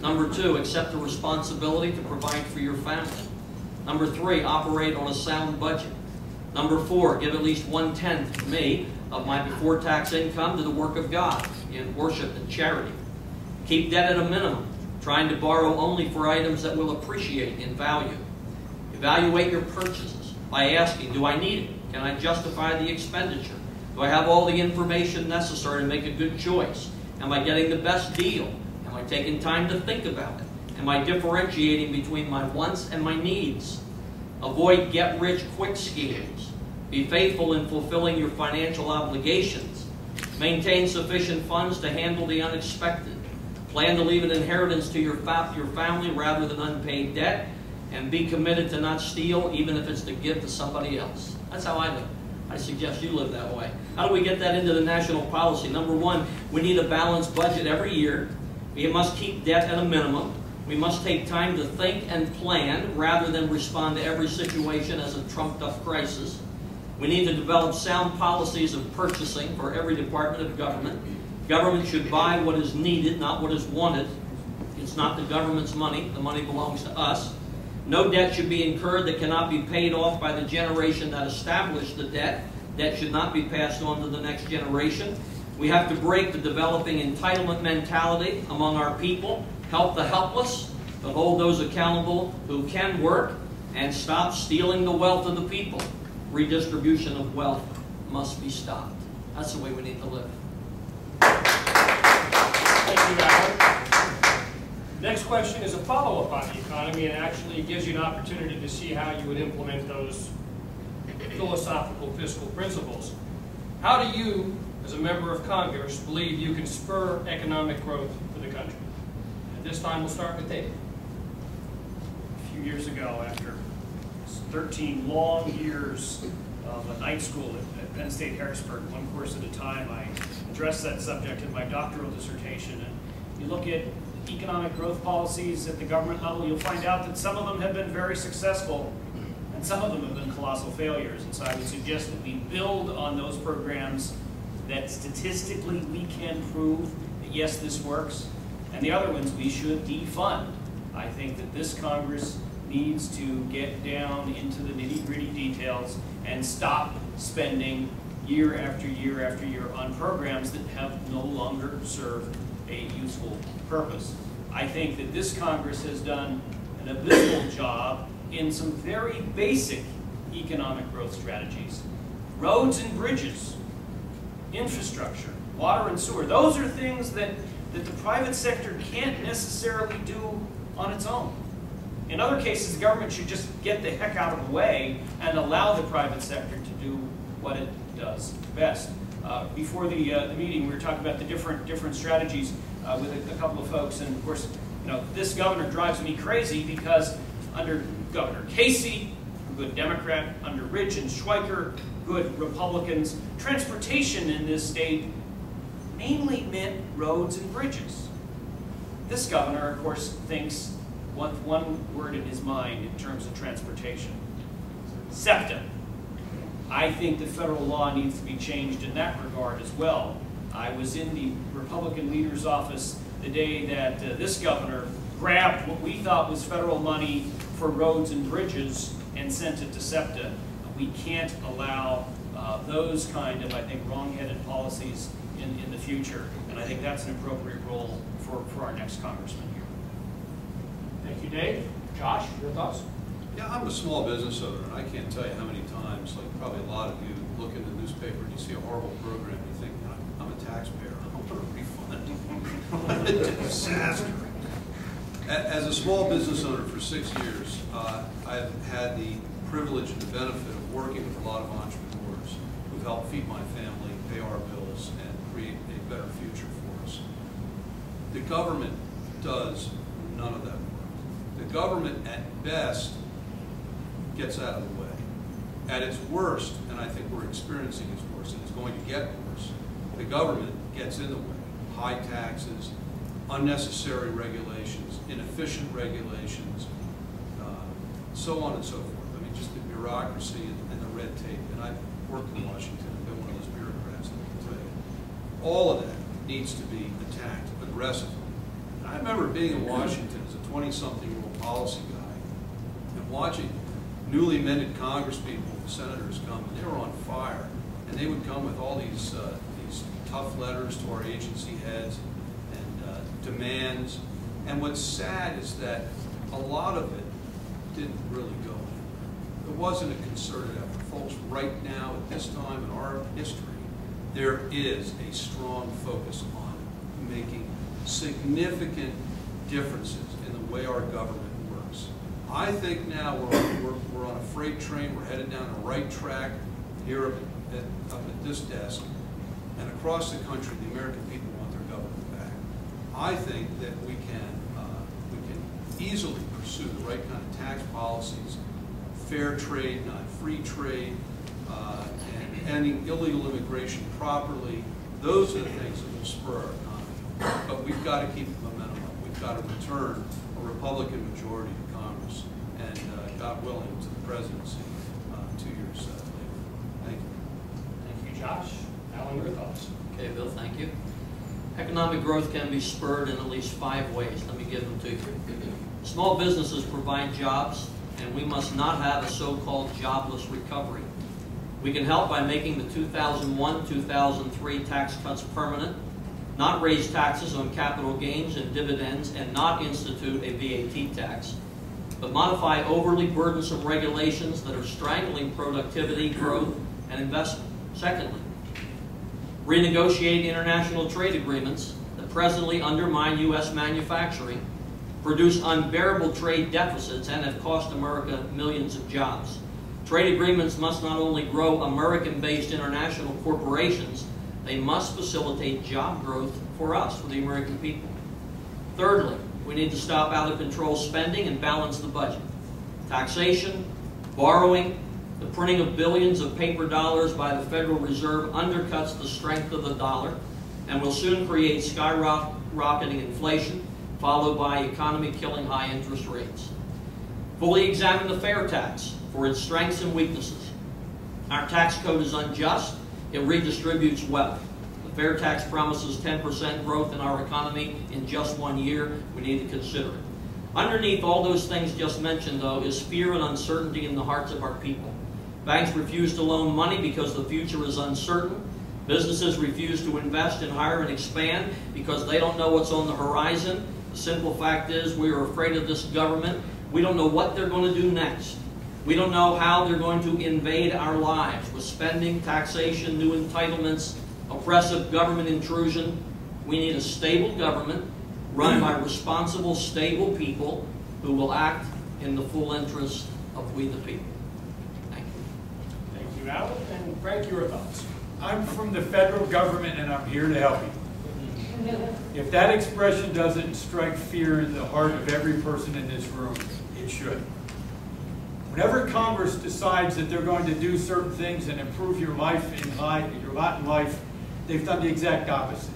Number 2, accept the responsibility to provide for your family. Number 3, operate on a sound budget. Number 4, give at least 1/10 to me of my before-tax income to the work of God in worship and charity. Keep debt at a minimum, trying to borrow only for items that will appreciate in value. Evaluate your purchases by asking, do I need it? Can I justify the expenditure? Do I have all the information necessary to make a good choice? Am I getting the best deal? Am I taking time to think about it? Am I differentiating between my wants and my needs? Avoid get-rich-quick schemes. Be faithful in fulfilling your financial obligations. Maintain sufficient funds to handle the unexpected. Plan to leave an inheritance to your family rather than unpaid debt. And be committed to not steal, even if it's to give to somebody else. That's how I live. I suggest you live that way. How do we get that into the national policy? Number 1, we need a balanced budget every year. We must keep debt at a minimum. We must take time to think and plan rather than respond to every situation as a trumped-up crisis. We need to develop sound policies of purchasing for every department of government. Government should buy what is needed, not what is wanted. It's not the government's money. The money belongs to us. No debt should be incurred that cannot be paid off by the generation that established the debt. Debt should not be passed on to the next generation. We have to break the developing entitlement mentality among our people, help the helpless, but hold those accountable who can work, and stop stealing the wealth of the people. Redistribution of wealth must be stopped. That's the way we need to live. Thank you, Alan. Next question is a follow-up on the economy, and actually gives you an opportunity to see how you would implement those philosophical fiscal principles. How do you, as a member of Congress, believe you can spur economic growth for the country? At this time, we'll start with David. A few years ago, after 13 long years of a night school at Penn State Harrisburg, one course at a time, I addressed that subject in my doctoral dissertation. And you look at economic growth policies at the government level, you'll find out that some of them have been very successful and some of them have been colossal failures. And so I would suggest that we build on those programs that statistically we can prove that yes, this works, and the other ones we should defund. I think that this Congress needs to get down into the nitty-gritty details and stop spending year after year after year on programs that have no longer served a useful purpose. I think that this Congress has done an abysmal job in some very basic economic growth strategies. Roads and bridges, infrastructure, water and sewer, those are things that the private sector can't necessarily do on its own. In other cases, the government should just get the heck out of the way and allow the private sector to do what it does best. Before the meeting, we were talking about the different strategies with a couple of folks, and of course, this governor drives me crazy because under Governor Casey, a good Democrat, under Ridge and Schweiker, good Republicans, transportation in this state mainly meant roads and bridges. This governor, of course, thinks one word in his mind in terms of transportation: SEPTA. I think the federal law needs to be changed in that regard as well. I was in the Republican leader's office the day that this governor grabbed what we thought was federal money for roads and bridges and sent it to SEPTA. We can't allow those kind of, I think, wrong-headed policies in the future, and I think that's an appropriate role for our next congressman here. Thank you, Dave. Josh, your thoughts? Yeah, I'm a small business owner, and I can't tell you how many times, like probably a lot of you, look in the newspaper and you see a horrible program and you think, I'm a taxpayer, I want a refund. It's a disaster. As a small business owner for 6 years, I've had the privilege and the benefit of working with a lot of entrepreneurs who've helped feed my family, pay our bills, and create a better future for us. The government does none of that work. The government, at best, gets out of the way. At its worst, and I think we're experiencing its worst, and it's going to get worse, the government gets in the way. High taxes, unnecessary regulations, inefficient regulations, so on and so forth. I mean, just the bureaucracy and the red tape. And I've worked in Washington and been one of those bureaucrats, and I can tell you, all of that needs to be attacked aggressively. I remember being in Washington as a 20-something-year-old policy guy and watching newly minted congresspeople, senators come, and they were on fire. And they would come with all these tough letters to our agency heads and demands. And what's sad is that a lot of it didn't really go anywhere. It wasn't a concerted effort. Folks, right now, at this time in our history, there is a strong focus on making significant differences in the way our government works. I think now we're on a freight train. We're headed down the right track here up at this desk. And across the country, the American people want their government back. I think that we can easily pursue the right kind of tax policies, fair trade, not free trade, and ending illegal immigration properly. Those are the things that will spur our economy. But we've got to keep the momentum up. We've got to return a Republican majority to Congress and, God willing, to the presidency 2 years later. Thank you. Thank you, Josh. Alan, your thoughts? Okay, Bill, thank you. Economic growth can be spurred in at least 5 ways. Let me give them to you. Small businesses provide jobs, and we must not have a so-called jobless recovery. We can help by making the 2001-2003 tax cuts permanent, not raise taxes on capital gains and dividends, and not institute a VAT tax, but modify overly burdensome regulations that are strangling productivity, growth, and investment. Secondly, renegotiate international trade agreements that presently undermine U.S. manufacturing, produce unbearable trade deficits, and have cost America millions of jobs. Trade agreements must not only grow American-based international corporations, they must facilitate job growth for us, for the American people. Thirdly, we need to stop out-of-control spending and balance the budget. Taxation, borrowing, the printing of billions of paper dollars by the Federal Reserve undercuts the strength of the dollar and will soon create skyrocketing inflation, followed by economy-killing high interest rates. Fully examine the fair tax for its strengths and weaknesses. Our tax code is unjust. It redistributes wealth. The fair tax promises 10% growth in our economy in just 1 year. We need to consider it. Underneath all those things just mentioned, though, is fear and uncertainty in the hearts of our people. Banks refuse to loan money because the future is uncertain. Businesses refuse to invest and hire and expand because they don't know what's on the horizon. The simple fact is we are afraid of this government. We don't know what they're going to do next. We don't know how they're going to invade our lives with spending, taxation, new entitlements, oppressive government intrusion. We need a stable government run by responsible, stable people who will act in the full interest of we the people. Thank you. Thank you, Alan. And Frank, your thoughts? I'm from the federal government and I'm here to help you. If that expression doesn't strike fear in the heart of every person in this room, it should. Whenever Congress decides that they're going to do certain things and improve your lot in life, they've done the exact opposite.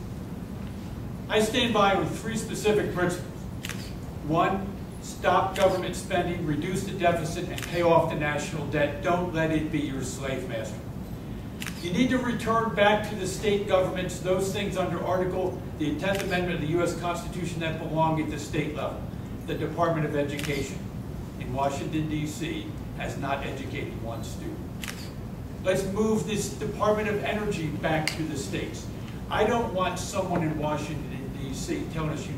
I stand by with 3 specific principles. 1, stop government spending, reduce the deficit, and pay off the national debt. Don't let it be your slave master. You need to return back to the state governments those things under the 10th Amendment of the U.S. Constitution that belong at the state level. The Department of Education in Washington, D.C. has not educated one student. Let's move this Department of Energy back to the states. I don't want someone in Washington, D.C. telling us you